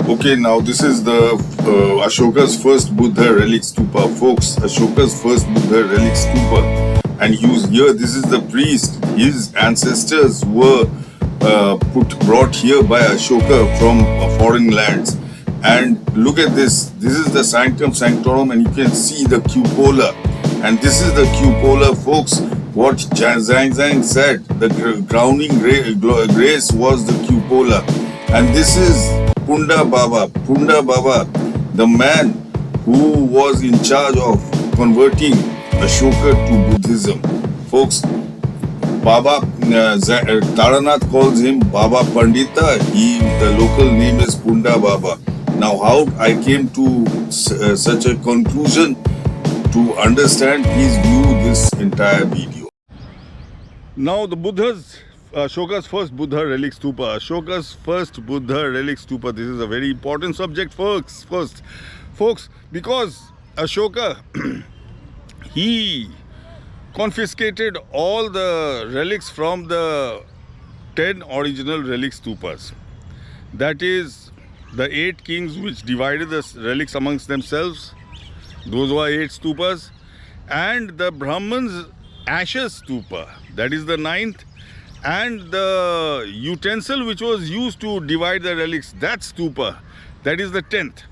Okay, now this is the Ashoka's first Buddha relic stupa. Folks, Ashoka's first Buddha relic stupa. And here, this is the priest. His ancestors were brought here by Ashoka from foreign lands. And look at this. This is the sanctum, sanctorum, and you can see the cupola. And this is the cupola, folks. What Xuan Zang said, the crowning grace was the cupola. And this is Punda Baba. Punda Baba, the man who was in charge of converting Ashoka to Buddhism. Folks, Baba Taranath calls him Baba Pandita. The local name is Punda Baba. Now, how I came to such a conclusion, to understand, please view this entire video. Now, the Ashoka's first Buddha relic stupa. Ashoka's first Buddha relic stupa. This is a very important subject, folks. Folks, because Ashoka, he confiscated all the relics from the 10 original relic stupas. That is, the 8 kings which divided the relics amongst themselves. Those were 8 stupas. And the Brahman's ashes stupa. That is the 9th. And the utensil which was used to divide the relics, that stupa, that is the 10th.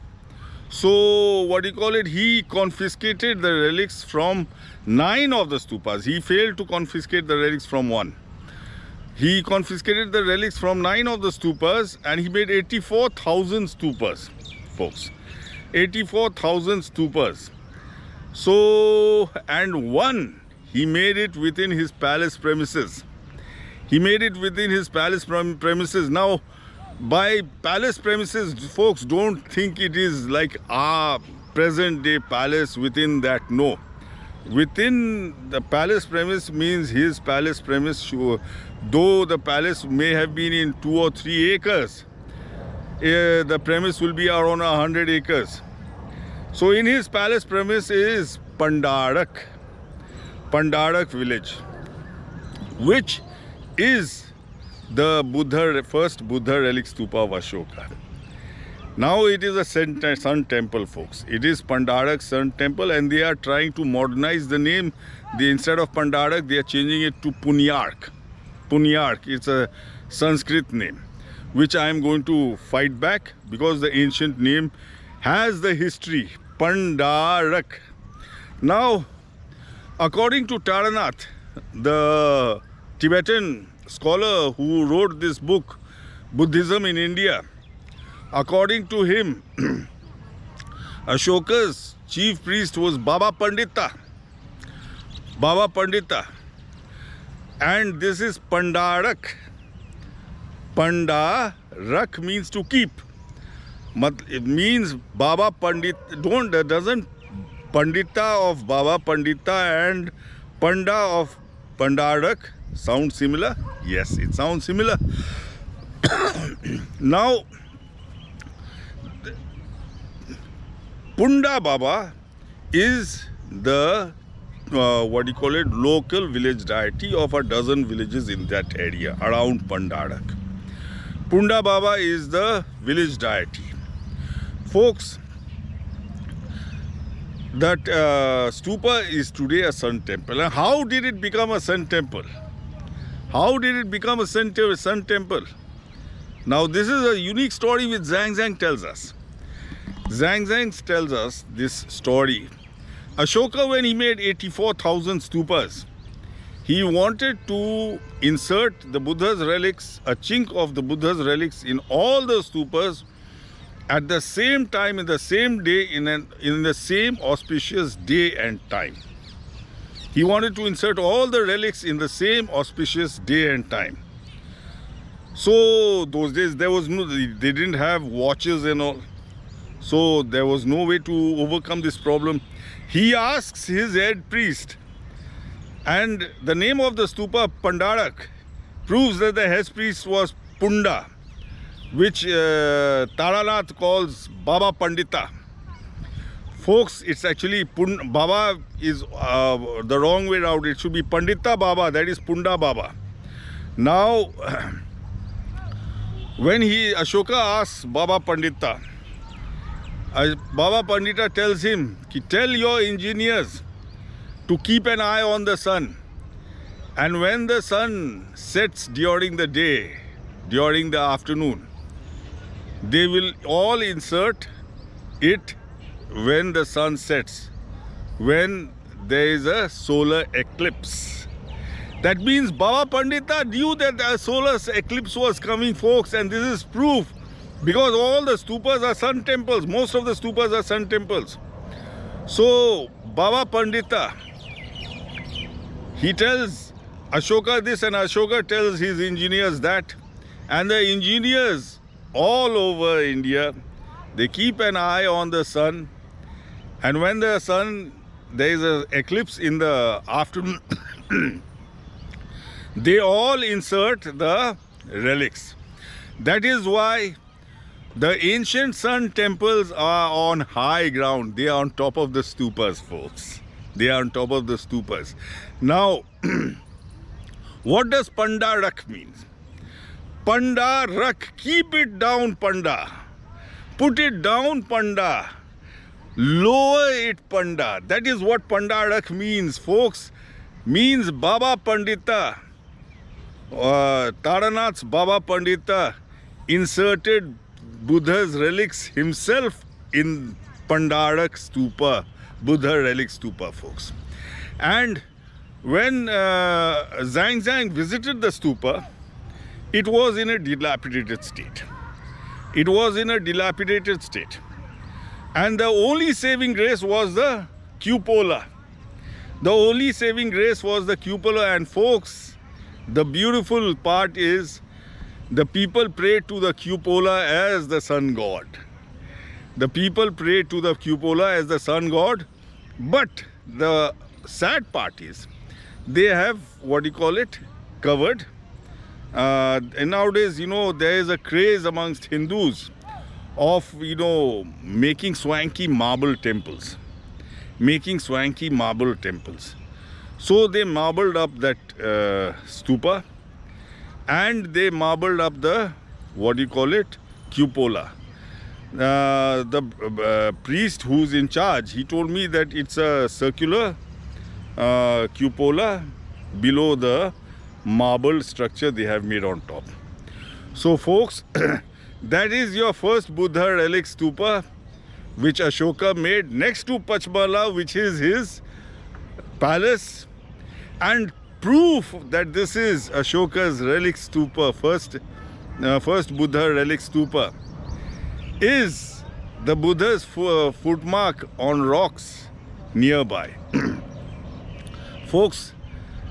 So, what do you call it? He confiscated the relics from 9 of the stupas. He failed to confiscate the relics from 1. He confiscated the relics from 9 of the stupas, and he made 84,000 stupas, folks. 84,000 stupas. So, and 1, he made it within his palace premises. He made it within his palace premises. Now, by palace premises, folks, don't think it is like our present day palace within that. No. Within the palace premise means his palace premise, though the palace may have been in 2 or 3 acres, the premise will be around 100 acres. So in his palace premise is Pandarak village, which is the first Buddha relic stupa of Ashoka. Now it is a sun temple, folks. It is Pandarak sun temple, and they are trying to modernize the name. Instead of Pandarak, they are changing it to Pundarakh. Pundarakh, it's a Sanskrit name, which I am going to fight back, because the ancient name has the history, Pandarak. Now, according to Taranath, the Tibetan scholar who wrote this book, Buddhism in India, according to him, Ashoka's chief priest was Baba Pandita. Baba Pandita. And this is Pandarak. Pandarak means to keep. It means Baba Pandita. Doesn't Pandita of Baba Pandita and Panda of Pandarak sound similar? Yes, it sounds similar. Now, Punda Baba is the local village deity of a dozen villages in that area around Pandarak. Punda Baba is the village deity. Folks, that stupa is today a sun temple. And how did it become a sun temple? How did it become a sun temple? Now, this is a unique story which Xuan Zang tells us. Xuan Zang tells us this story. Ashoka, when he made 84,000 stupas, he wanted to insert the Buddha's relics, a chink of the Buddha's relics in all the stupas at the same time, in the same day, in the same auspicious day and time. He wanted to insert all the relics in the same auspicious day and time. So those days they didn't have watches and all. So there was no way to overcome this problem. He asks his head priest, and the name of the stupa, Pandarak, proves that the head priest was Punda, which Taranath calls Baba Pandita. Folks, it's actually Baba is the wrong way around. It should be Pandita Baba, that is Punda Baba. Now, When Ashoka asks Baba Pandita, Baba Pandita tells him, tell your engineers to keep an eye on the sun. And when the sun sets during the day, during the afternoon, they will all insert it when the sun sets, when there is a solar eclipse. That means Baba Pandita knew that a solar eclipse was coming, folks, and this is proof because all the stupas are sun temples. Most of the stupas are sun temples. So Baba Pandita, he tells Ashoka this, and Ashoka tells his engineers that, and the engineers all over India, they keep an eye on the sun, and when the sun, there is an eclipse in the afternoon, they all insert the relics. That is why the ancient sun temples are on high ground. They are on top of the stupas, folks. They are on top of the stupas. Now, what does Pandarak mean? Pandarak, keep it down, Panda. Put it down, Panda. Lower it, Panda. That is what Pandarak means, folks. Means Baba Pandita, Taranath's Baba Pandita inserted Buddha's relics himself in Pandarak stupa, Buddha relic stupa, folks. And when Xuan Zang visited the stupa, it was in a dilapidated state. It was in a dilapidated state. And the only saving grace was the cupola. The only saving grace was the cupola. And folks, the beautiful part is the people prayed to the cupola as the sun god. The people prayed to the cupola as the sun god. But the sad part is they have, what do you call it, covered. And nowadays, there is a craze amongst Hindus of, making swanky marble temples. Making swanky marble temples. So they marbled up that stupa, and they marbled up the, what do you call it, cupola. The priest who's in charge, he told me that it's a circular cupola below the marble structure they have made on top. So folks, that is your first Buddha relic stupa which Ashoka made next to Pach Mahala, which is his palace, and proof that this is Ashoka's relic stupa, first Buddha relic stupa, is the Buddha's footmark on rocks nearby. Folks,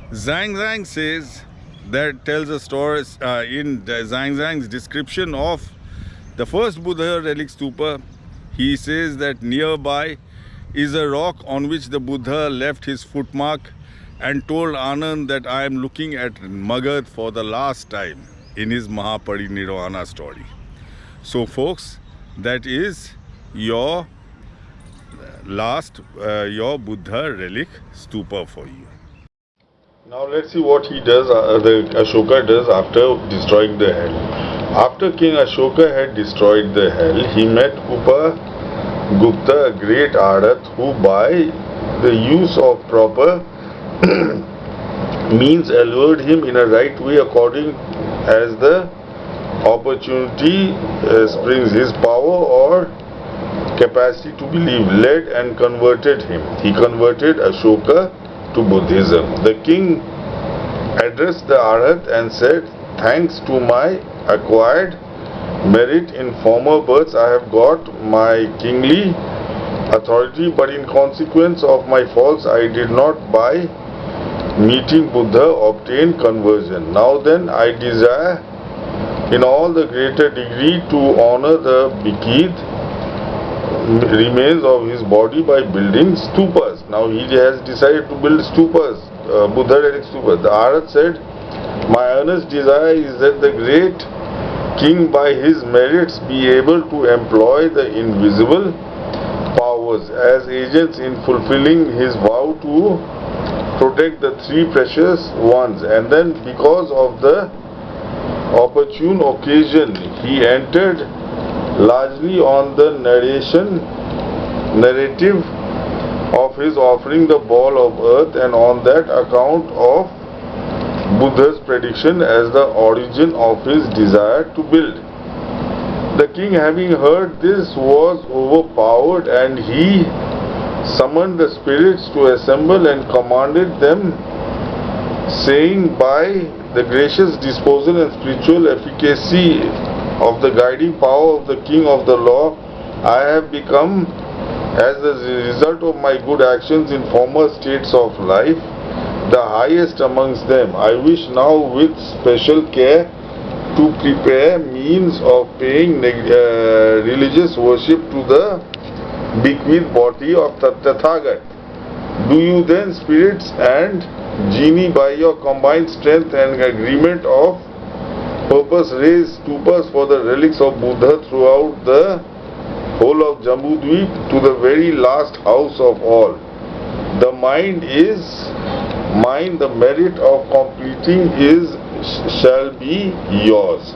Xuan Zang says, that tells a story in Xuan Zang's description of the first Buddha relic stupa. He says that nearby is a rock on which the Buddha left his footmark and told Anand that I am looking at Magad for the last time in his Mahaparinirvana story. So folks, that is your your Buddha relic stupa for you. Now let's see what he does, the Ashoka does after destroying the hell. After King Ashoka had destroyed the hell, he met Upagupta, a great Arath, who by the use of proper means allured him in a right way according as the opportunity springs his power or capacity to believe, led and converted him. He converted Ashoka to Buddhism. The king addressed the Arahat and said, thanks to my acquired merit in former births, I have got my kingly authority, but in consequence of my faults, I did not by meeting Buddha obtain conversion. Now then, I desire in all the greater degree to honor the bequeathed remains of his body by building stupas. Now he has decided to build stupas, Buddha relic stupas. The Arath said, my earnest desire is that the great king by his merits be able to employ the invisible powers as agents in fulfilling his vow to protect the three precious ones, and then because of opportune occasion, he entered largely on the narrative of his offering the ball of earth, and on that account of Buddha's prediction as the origin of his desire to build. The king, having heard this, was overpowered, and he summoned the spirits to assemble and commanded them, saying, by the gracious disposal and spiritual efficacy of the guiding power of the king of the law, I have become, as the result of my good actions in former states of life, the highest amongst them. I wish now with special care to prepare means of paying religious worship to the bequeathed body of Tathagat. Do you then, spirits and genii, by your combined strength and agreement of purpose, raise stupas for the relics of Buddha throughout the whole of Jambudvip to the very last house of all. The mind is mine, the merit of completing shall be yours.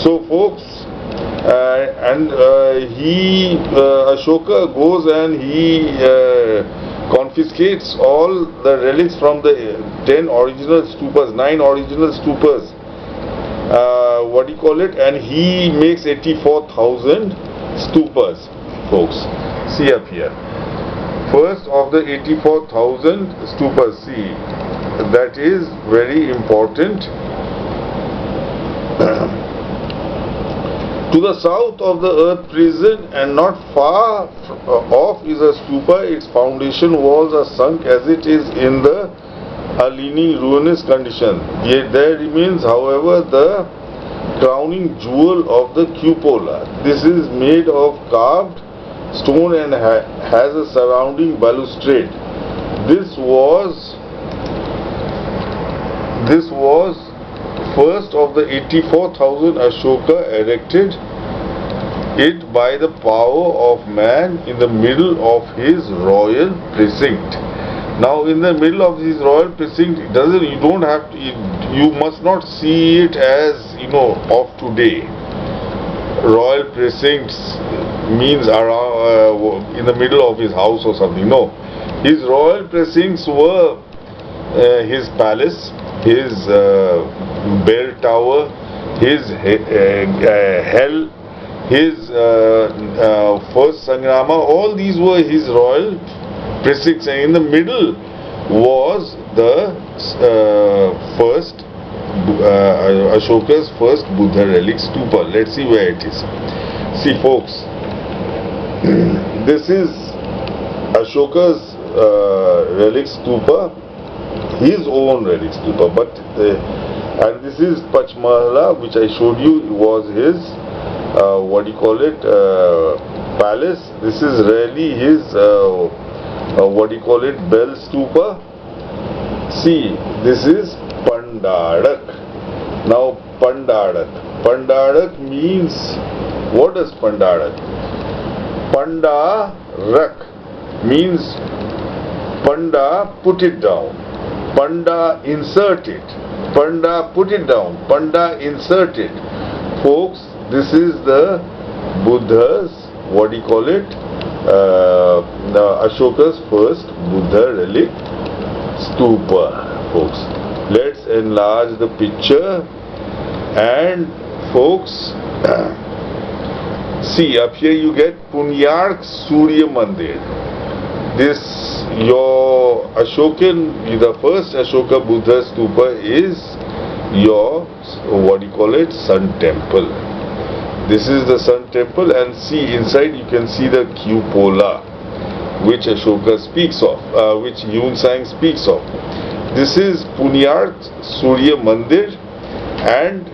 So folks, Ashoka goes and he confiscates all the relics from the 10 original stupas, 9 original stupas, and he makes 84,000 stupas, folks. See up here. First of the 84,000 stupas, see, that is very important. To the south of the earth prison and not far off is a stupa. Its foundation walls are sunk as it is in the leaning ruinous condition. Yet there remains, however, the crowning jewel of the cupola. This is made of carved stone and has a surrounding balustrade. This was first of the 84,000 Ashoka erected it by the power of man in the middle of his royal precinct. Now, in the middle of his royal precinct, you must not see it as, of today. Royal precincts means around in the middle of his house or something. No, his royal precincts were his palace, his bell tower, his hell, his first Sangrama. All these were his royal precincts, and in the middle was the first Ashoka's first Buddha relic stupa. Let's see where it is. See, folks, this is Ashoka's relic stupa, his own relic stupa, and this is Pach Mahala, which I showed you was his palace. This is really his bell stupa. See, this is Pandarak. Now, Pandarak means, what does Pandarak? Pandarak means Panda, put it down. Panda, insert it. Panda, put it down. Panda, insert it. Folks, this is the Buddha's, Ashoka's first Buddha relic stupa, folks. Let's enlarge the picture, and folks, see, up here you get Pundarakh Surya Mandir. This, your Ashokan, the first Ashoka Buddha stupa is your, Sun Temple. This is the Sun Temple, and see, inside you can see the cupola, which Ashoka speaks of, which Huen Tsang speaks of. This is Pundarakh Surya Mandir, and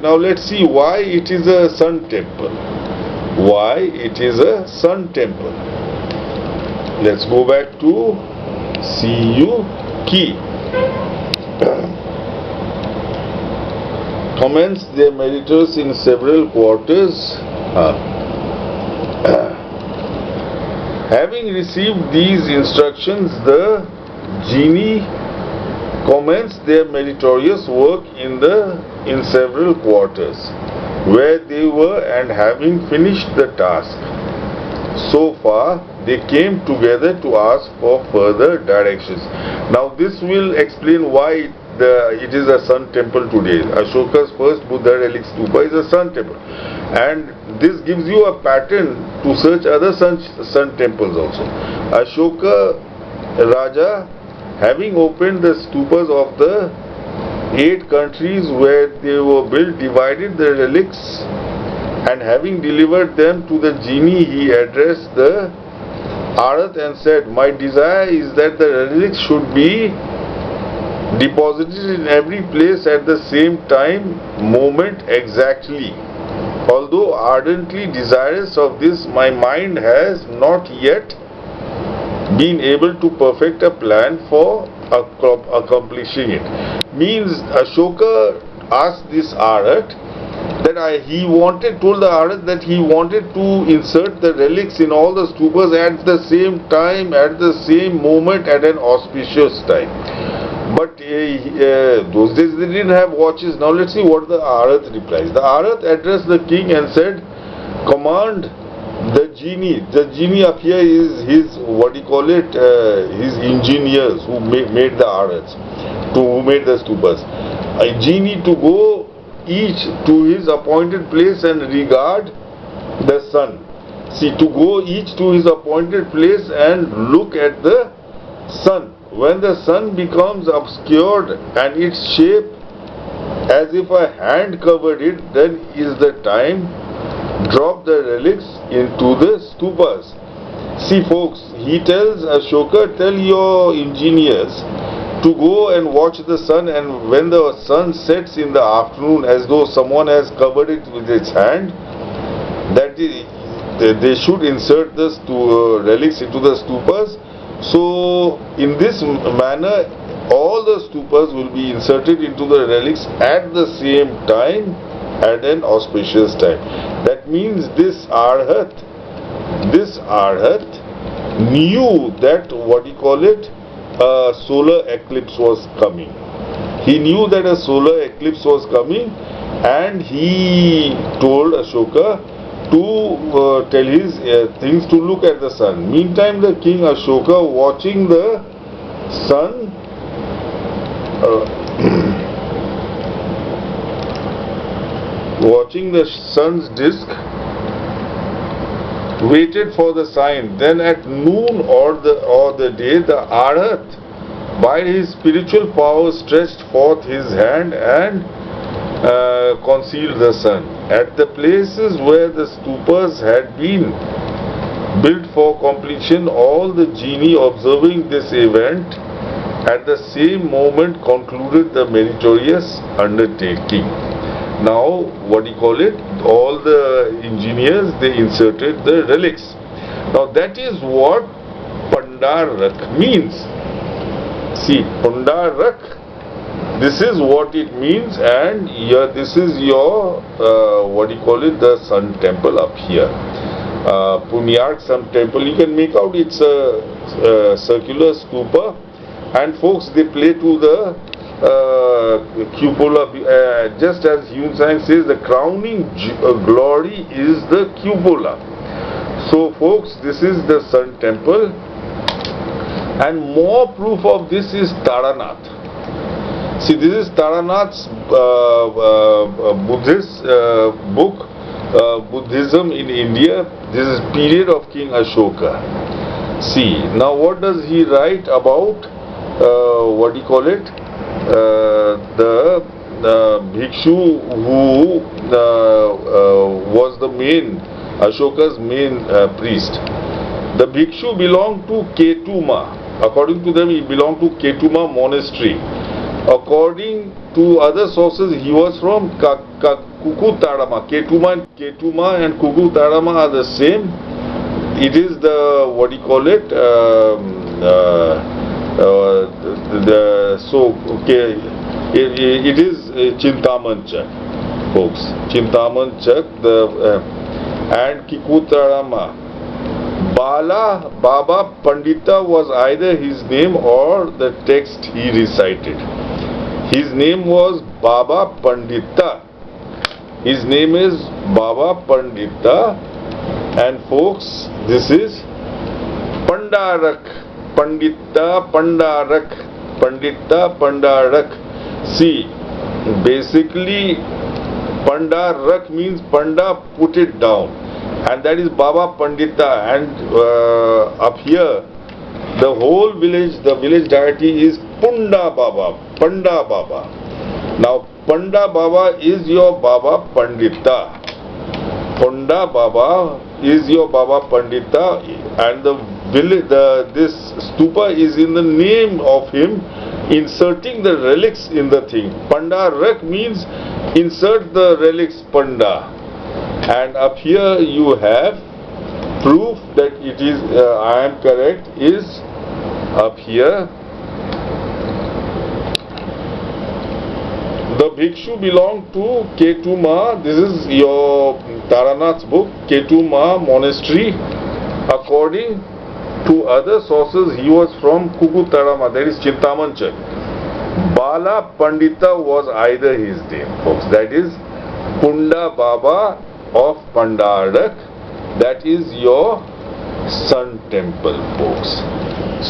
now let's see why it is a sun temple. Why it is a sun temple. Let's go back to CU key. Commence their meritors in several quarters. Having received these instructions, the genie commenced their meritorious work in several quarters, where they were, and having finished the task so far, they came together to ask for further directions. Now this will explain why it is a sun temple today. Ashoka's first Buddha relic stupa is a sun temple, and this gives you a pattern to search other sun temples also. Ashoka Raja, having opened the stupas of the 8 countries where they were built, divided the relics, and having delivered them to the genie, he addressed the Arath and said, "My desire is that the relics should be deposited in every place at the same time, moment exactly. Although ardently desirous of this, my mind has not yet been able to perfect a plan for accomplishing it." Means Ashoka asked this Arath that told the Arath that he wanted to insert the relics in all the stupas at the same time, at the same moment, at an auspicious time. But those days they didn't have watches. Now let's see what the Arath replies. The Arath addressed the king and said, "Command the genie." The genie up here is his, his engineers who made the Araths, who made the stupas. A genie to go each to his appointed place and regard the sun. See, to go each to his appointed place and look at the sun. When the sun becomes obscured and its shape as if a hand covered it, then is the time. Drop the relics into the stupas. See folks, he tells Ashoka, tell your engineers to go and watch the sun, and when the sun sets in the afternoon as though someone has covered it with its hand, that they should insert the relics into the stupas. So in this manner all the stupas will be inserted into the relics at the same time, at an auspicious time. That means this Arhat knew that a solar eclipse was coming. He knew that a solar eclipse was coming, and he told Ashoka to tell his things to look at the sun. Meantime, the King Ashoka, watching the sun, watching the sun's disk, waited for the sign. Then at noon or the day, the Arhat, by his spiritual power, stretched forth his hand and concealed the sun. At the places where the stupas had been built for completion, all the genii, observing this event, at the same moment concluded the meritorious undertaking. Now, all the engineers, they inserted the relics. Now that is what Pandarak means. See, Pundarakh, this is what it means, and here this is your, the sun temple up here. Pundarakh sun temple, you can make out it's a circular stupa, and folks, they play to the cupola, just as Huen Tsang says, the crowning glory is the cupola. So folks, this is the sun temple, and more proof of this is Taranath. See, this is Taranath's Buddhist book, Buddhism in India. This is period of King Ashoka. See, now what does he write about, the bhikshu who was the main, Ashoka's main priest. The bhikshu belonged to Ketuma. According to them, he belonged to Ketuma monastery. According to other sources, he was from Kukutarama. Ketuma and Kukutarama are the same. It is the, it is Chintamanchak, folks. Chintamanchak, and Kikutarama. Baba Pandita was either his name or the text he recited. His name was Baba Pandita. His name is Baba Pandita. And folks, this is Pandarak. Pandita Pandarak. Pandita Pandarak. See, basically Pandarak means Panda, put it down. And that is Baba Pandita. And up here, the whole village, the village deity is Punda Baba. Punda Baba. Now, Punda Baba is your Baba Pandita. Punda Baba is your Baba Pandita, and the village, this stupa is in the name of him, inserting the relics in the thing. Pandarak means insert the relics Panda. And up here you have proof that it is, I am correct, is up here. The bhikshu belonged to Ketuma. This is your Taranath's book, Ketuma monastery. According to other sources, he was from Kukutarama, that is Chintamanchal. Bala Pandita was either his name, folks. That is Punda Baba of Pandarak. That is your sun temple, folks.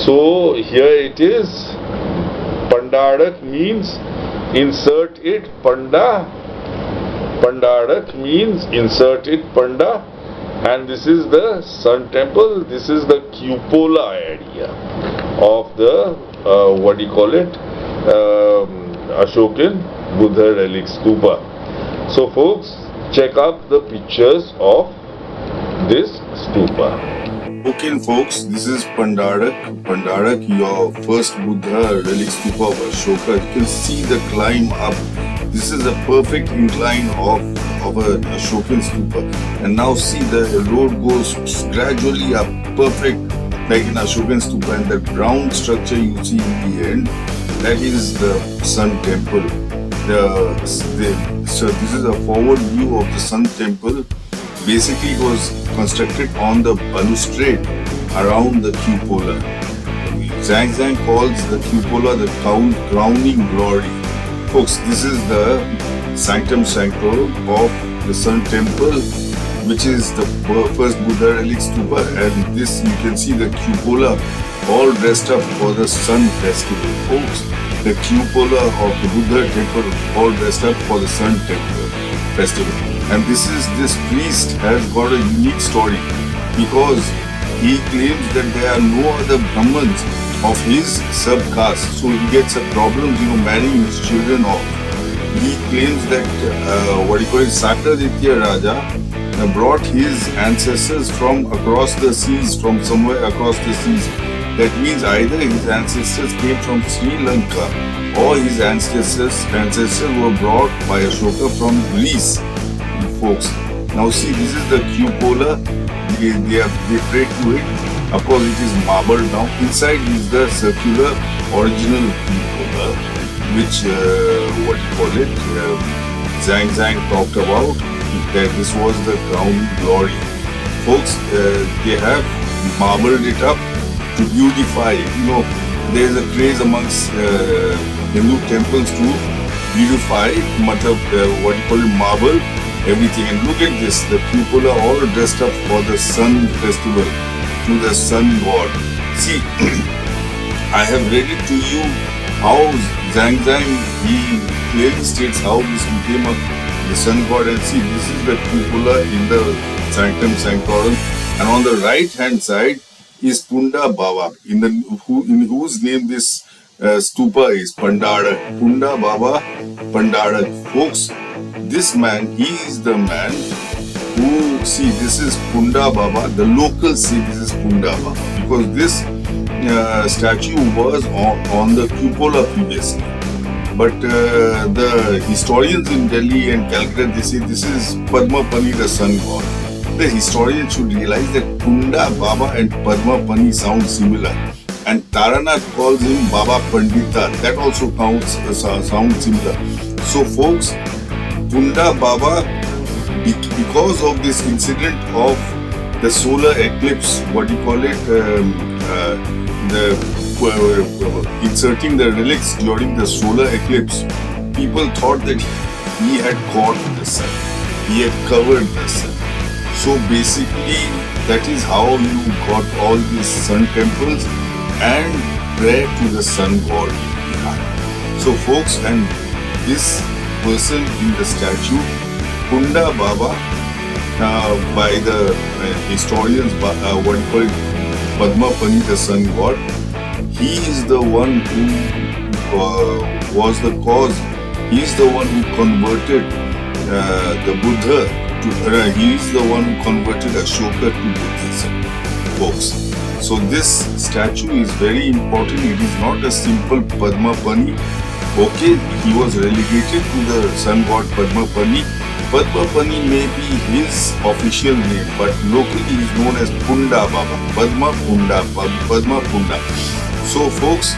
So here it is. Pandarak means insert it Panda. Pandarak means insert it Panda. And this is the sun temple. This is the cupola area of the what do you call it, Ashokan Buddha relic stupa. So folks, check out the pictures of this stupa. Okay folks, this is Pandarak. Pandarak, your first Buddha relic stupa of Ashoka. You can see the climb up. This is a perfect incline of an Ashokan stupa. And now see the road goes gradually up, perfect like in Ashokan stupa. And the brown structure you see in the end, that is the sun temple. So this is a forward view of the sun temple. Basically, it was constructed on the balustrade around the cupola. Xuan Zang calls the cupola the crowning glory. Folks, this is the sanctorum of the sun temple, which is the first Buddha relic stupa. And this, you can see the cupola all dressed up for the sun festival. Folks, the cupola of the Buddha temple all dressed up for the sun temple festival. And this priest has got a unique story because he claims that there are no other Brahmins of his sub-caste, so he gets a problem, marrying his children off. He claims that Sakraditya Raja brought his ancestors from across the seas, from somewhere across the seas. That means either his ancestors came from Sri Lanka or his ancestors were brought by Ashoka from Greece. Folks, now see, this is the cupola. They pray to it. Of course, it is marble now. Inside is the circular original cupola, which Xuan Zang talked about. That this was the crown glory. Folks, they have marbled it up to beautify it. There is a craze amongst Hindu temples to beautify marble. Everything. And look at this, the cupola all dressed up for the sun festival to the sun god. See, I have read it to you how Xuan Zang, he clearly states how this became the sun god. And see, this is the cupola in the sanctum, sanctorum. And on the right hand side is Punda Baba, in whose name this stupa is Pandarak. Punda Baba, Pandarak. Folks, this man, he is the man who, see, this is Punda Baba. The locals say this is Punda Baba because this statue was on the cupola previously. But the historians in Delhi and Calcutta, they say this is Padma Pani, the sun god. The historians should realize that Punda Baba and Padma Pani sound similar. And Taranath calls him Baba Pandita. That also sounds similar. So folks, Punda Baba, because of this incident of the solar eclipse, the inserting the relics during the solar eclipse, people thought that he had caught the sun, he had covered the sun. So basically, that is how you got all these sun temples and prayer to the sun god behind. So folks, and this person in the statue, Punda Baba, by the historians, what you call it, Pachma Pandita sun god, he is the one who was the cause. He is the one who converted the Buddha to. He is the one who converted Ashoka to Buddhism, folks. So this statue is very important. It is not a simple Padma Pani. Okay, he was relegated to the sun god Padma Pani. Padma Pani may be his official name, but locally he is known as Punda Baba. Padma Punda, Padma Punda. So folks,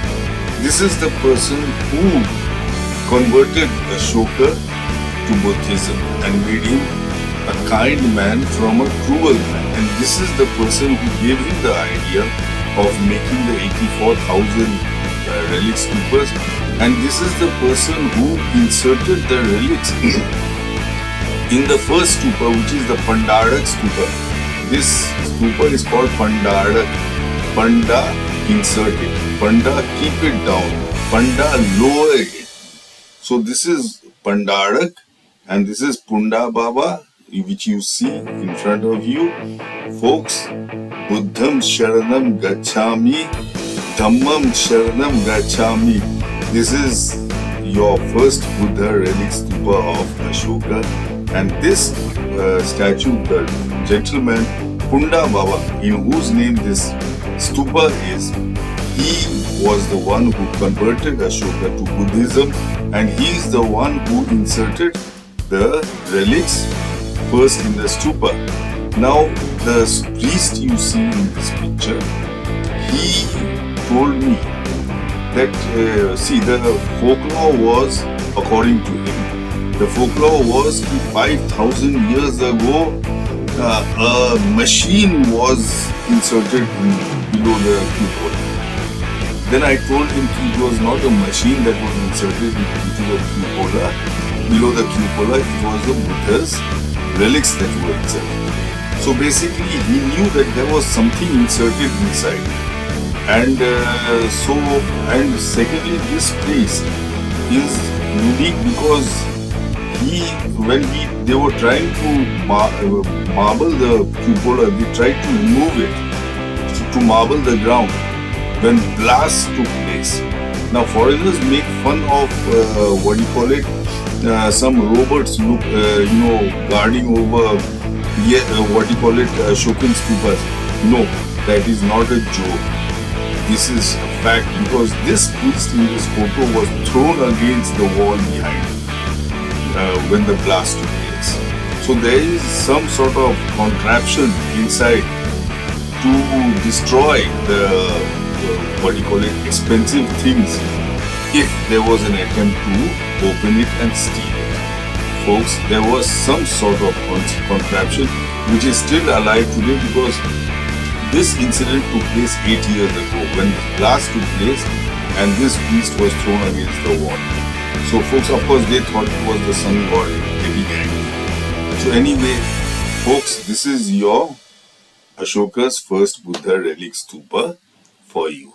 this is the person who converted Ashoka to Buddhism and made him a kind man from a cruel man. And this is the person who gave him the idea of making the 84,000 relic stupas. And this is the person who inserted the relics in the first stupa, which is the Pandarak stupa. This stupa is called Pandarak. Panda, insert it. Panda, keep it down. Panda, lower it. So this is Pandarak and this is Punda Baba, which you see in front of you. Folks, Buddham Sharanam Gacchami, Dhammam Sharanam Gacchami. This is your first Buddha relic stupa of Ashoka. And this statue, the gentleman Punda Baba, in whose name this stupa is, he was the one who converted Ashoka to Buddhism, and he is the one who inserted the relics first in the stupa. Now, the priest you see in this picture, he told me that, see, the folklore was, according to him, the folklore was 5,000 years ago, a machine was inserted below the cupola. Then I told him it was not a machine that was inserted into the cupola, below the cupola, it was the Buddha's relics that were inserted. So basically he knew that there was something inserted inside. And secondly, this place is unique because they were trying to marble the cupola, they tried to remove it, to marble the ground when blast took place. Now foreigners make fun of some robots guarding over Ashokan stupas. No, that is not a joke. This is a fact because this priest in this photo was thrown against the wall behind when the blast took place. So there is some sort of contraption inside to destroy the expensive things if there was an attempt to open it and steal it. Folks, there was some sort of contraption which is still alive today because this incident took place 8 years ago when the blast took place and this priest was thrown against the wall. So folks, of course, they thought it was the sun god getting angry. So anyway, folks, this is your Ashoka's first Buddha relic stupa for you.